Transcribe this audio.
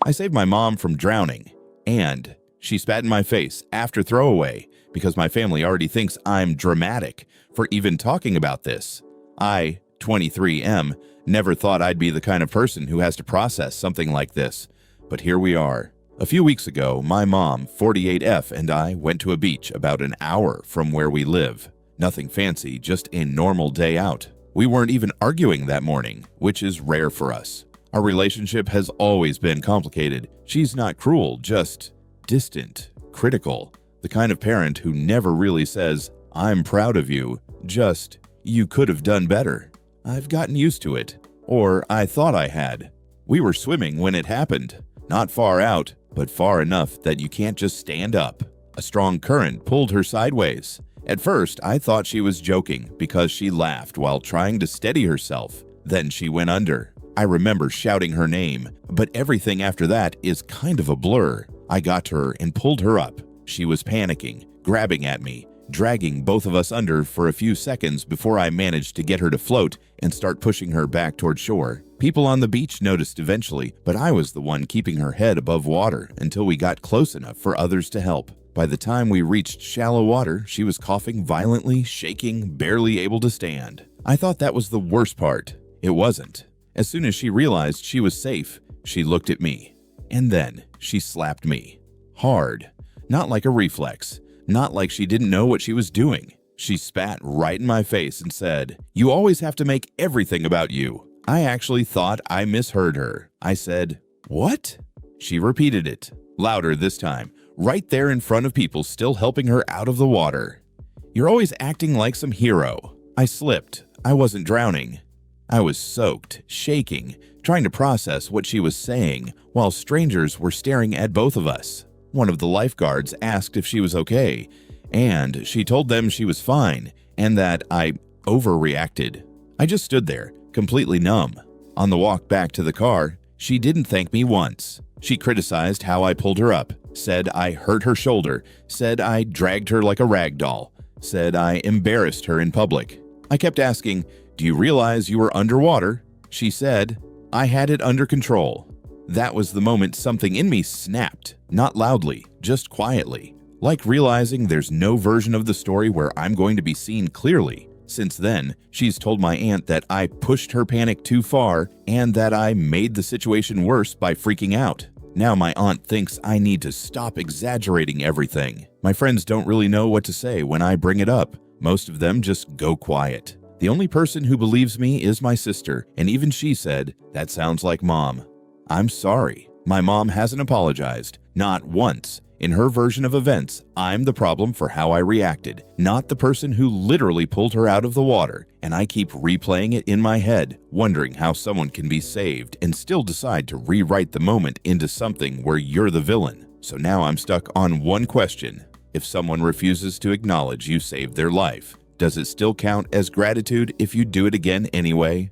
I saved my mom from drowning, and she spat in my face after throwaway because my family already thinks I'm dramatic for even talking about this. I, 23M, never thought I'd be the kind of person who has to process something like this, but here we are. A few weeks ago, my mom, 48F, and I went to a beach about an hour from where we live. Nothing fancy, just a normal day out. We weren't even arguing that morning, which is rare for us. Our relationship has always been complicated. She's not cruel, just distant, critical. The kind of parent who never really says, "I'm proud of you," just, "You could have done better." I've gotten used to it. Or I thought I had. We were swimming when it happened. Not far out, but far enough that you can't just stand up. A strong current pulled her sideways. At first, I thought she was joking because she laughed while trying to steady herself. Then she went under. I remember shouting her name, but everything after that is kind of a blur. I got to her and pulled her up. She was panicking, grabbing at me, dragging both of us under for a few seconds before I managed to get her to float and start pushing her back toward shore. People on the beach noticed eventually, but I was the one keeping her head above water until we got close enough for others to help. By the time we reached shallow water, she was coughing violently, shaking, barely able to stand. I thought that was the worst part. It wasn't. As soon as she realized she was safe, she looked at me. And then she slapped me. Hard. Not like a reflex. Not like she didn't know what she was doing. She spat right in my face and said, "You always have to make everything about you." I actually thought I misheard her. I said, "What?" She repeated it, louder this time, right there in front of people still helping her out of the water. "You're always acting like some hero." I slipped. I wasn't drowning. I was soaked, shaking, trying to process what she was saying while strangers were staring at both of us. One of the lifeguards asked if she was okay, and she told them she was fine and that I overreacted. I just stood there, completely numb. On the walk back to the car, she didn't thank me once. She criticized how I pulled her up, said I hurt her shoulder, said I dragged her like a rag doll, said I embarrassed her in public. I kept asking, "Do you realize you were underwater?" She said, "I had it under control." That was the moment something in me snapped, not loudly, just quietly, like realizing there's no version of the story where I'm going to be seen clearly. Since then, she's told my aunt that I pushed her panic too far and that I made the situation worse by freaking out. Now my aunt thinks I need to stop exaggerating everything. My friends don't really know what to say when I bring it up. Most of them just go quiet. The only person who believes me is my sister, and even she said, "That sounds like Mom." I'm sorry. My mom hasn't apologized, not once. In her version of events, I'm the problem for how I reacted, not the person who literally pulled her out of the water, and I keep replaying it in my head, wondering how someone can be saved and still decide to rewrite the moment into something where you're the villain. So now I'm stuck on one question. If someone refuses to acknowledge you saved their life, does it still count as gratitude if you do it again anyway?